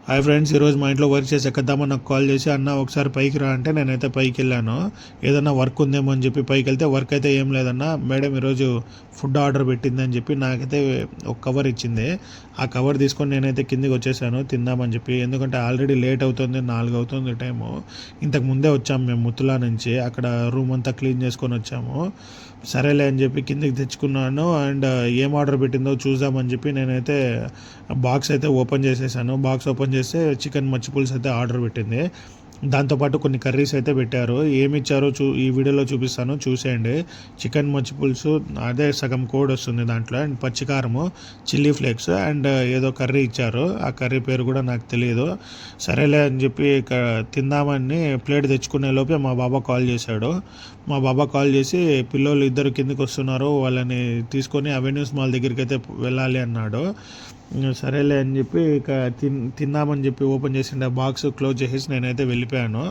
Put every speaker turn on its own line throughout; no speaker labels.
Hi friends, ఈరోజు మా ఇంట్లో వర్క్ చేసి ఎక్కద్దామని నాకు కాల్ చేసి, అన్న ఒకసారి పైకి రా అంటే నేనైతే పైకి వెళ్ళాను. ఏదన్నా వర్క్ ఉందేమో అని చెప్పి పైకి వెళ్తే వర్క్ అయితే ఏం లేదన్నా. మేడం ఈరోజు ఫుడ్ ఆర్డర్ పెట్టింది అని చెప్పి నాకైతే ఒక కవర్ ఇచ్చింది. ఆ కవర్ తీసుకొని నేనైతే కిందికి వచ్చేసాను తిందామని చెప్పి. ఎందుకంటే ఆల్రెడీ లేట్ అవుతుంది, 4 అవుతుంది టైము. ఇంతకు ముందే వచ్చాము మేము ముత్తులా నుంచి. అక్కడ రూమ్ అంతా క్లీన్ చేసుకొని వచ్చాము. సరేలే అని చెప్పి కిందికి తెచ్చుకున్నాను. అండ్ ఏం ఆర్డర్ పెట్టిందో చూద్దామని చెప్పి నేనైతే బాక్స్ అయితే ఓపెన్ చేసేసాను. బాక్స్ ఓపెన్ చేస్తే చికెన్ మచ్చి పులుసు అయితే ఆర్డర్ పెట్టింది. దాంతోపాటు కొన్ని కర్రీస్ అయితే పెట్టారు. ఏమి ఇచ్చారో ఈ వీడియోలో చూపిస్తాను, చూసేయండి. చికెన్ మచ్చి పులుసు అదే సగం కోడ్ వస్తుంది దాంట్లో, అండ్ పచ్చికారము, చిల్లీ ఫ్లేక్స్, అండ్ ఏదో కర్రీ ఇచ్చారు. ఆ కర్రీ పేరు కూడా నాకు తెలియదు. సరేలే అని చెప్పి తిందామని ప్లేట్ తెచ్చుకునే లోపే మా బాబా కాల్ చేశాడు. మా బాబా కాల్ చేసి పిల్లోళ్ళు ఇద్దరు కిందకి వస్తున్నారు, వాళ్ళని తీసుకొని అవెన్యూస్ మాల్ దగ్గరికి అయితే వెళ్ళాలి అన్నాడు. సరేలే అని చెప్పి ఇక తిందామని చెప్పి ఓపెన్ చేసిండే బాక్స్ క్లోజ్ చేసేసి నేనైతే వెళ్ళిపోయాను.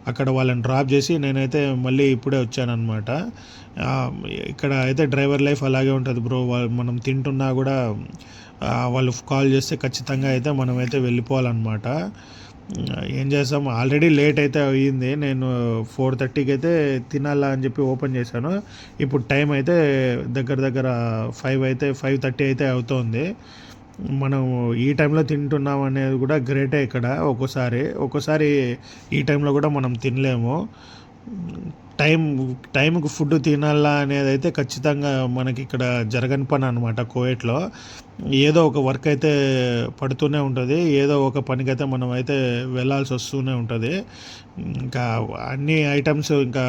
అక్కడ వాళ్ళని డ్రాప్ చేసి నేనైతే మళ్ళీ ఇప్పుడే వచ్చానమాట. ఇక్కడ అయితే డ్రైవర్ లైఫ్ అలాగే ఉంటుంది బ్రో. మనం తింటున్నా కూడా వాళ్ళు కాల్ చేస్తే ఖచ్చితంగా అయితే మనమైతే వెళ్ళిపోవాలన్నమాట. ఏం చేస్తాం, ఆల్రెడీ లేట్ అయితే అయ్యింది. నేను 4:30కి అయితే తినాలా అని చెప్పి ఓపెన్ చేశాను. ఇప్పుడు టైం అయితే దగ్గర దగ్గర 5:30 అయితే అవుతుంది. మనం ఈ టైంలో తింటున్నాం అనేది కూడా గ్రేటే. ఇక్కడ ఒక్కోసారి ఈ టైంలో కూడా మనం తినలేము. టైంకి ఫుడ్ తినాలా అనేది అయితే ఖచ్చితంగా మనకి ఇక్కడ జరగని పని అనమాట. కోవిడ్లో ఏదో ఒక వర్క్ అయితే పడుతూనే ఉంటుంది, ఏదో ఒక పనికైతే మనం అయితే వెళ్ళాల్సి వస్తూనే ఉంటుంది. ఇంకా అన్ని ఐటమ్స్, ఇంకా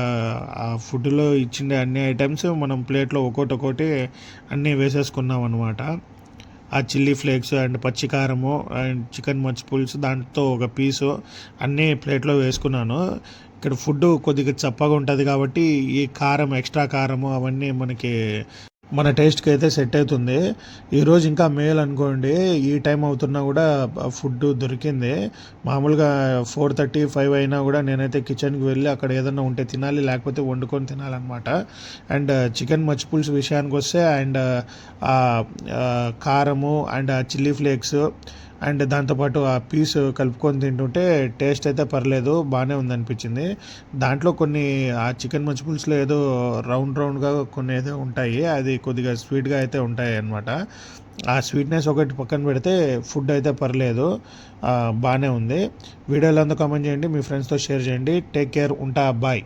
ఆ ఫుడ్లో ఇచ్చిండే అన్ని ఐటమ్స్ మనం ప్లేట్లో ఒక్కొక్కటి అన్నీ వేసేసుకున్నాం అనమాట. ఆ చిల్లీ ఫ్లేక్స్ అండ్ పచ్చికారము అండ్ చికెన్ మచ్చి పులుసు దాంతో ఒక పీసు అన్నీ ప్లేట్లో వేసుకున్నాను. ఇక్కడ ఫుడ్ కొద్దిగా చప్పగా ఉంటుంది కాబట్టి ఈ కారం, ఎక్స్ట్రా కారము అవన్నీ మన టేస్ట్కి అయితే సెట్ అవుతుంది. ఈరోజు ఇంకా మేల్ అనుకోండి, ఈ టైం అవుతున్నా కూడా ఫుడ్ దొరికింది. మామూలుగా 4:30, 5 అయినా కూడా నేనైతే కిచెన్కి వెళ్ళి అక్కడ ఏదైనా ఉంటే తినాలి, లేకపోతే వండుకొని తినాలన్నమాట. అండ్ చికెన్ మచ్చి పులుసు విషయానికి వస్తే, అండ్ కారము అండ్ చిల్లీ ఫ్లేక్స్ అండ్ దాంతోపాటు ఆ పీస్ కలుపుకొని తింటుంటే టేస్ట్ అయితే పర్లేదు, బాగానే ఉందనిపించింది. దాంట్లో కొన్ని ఆ చికెన్ మచ్చి పులుసులో ఏదో రౌండ్గా కొన్ని ఏదో ఉంటాయి, అది కొద్దిగా స్వీట్గా అయితే ఉంటాయి అన్నమాట. ఆ స్వీట్నెస్ ఒకటి పక్కన పెడితే ఫుడ్ అయితే పర్లేదు, బాగానే ఉంది. వీడియోలో కామెంట్ చేయండి, మీ ఫ్రెండ్స్తో షేర్ చేయండి. టేక్ కేర్, ఉంటా, బాయ్.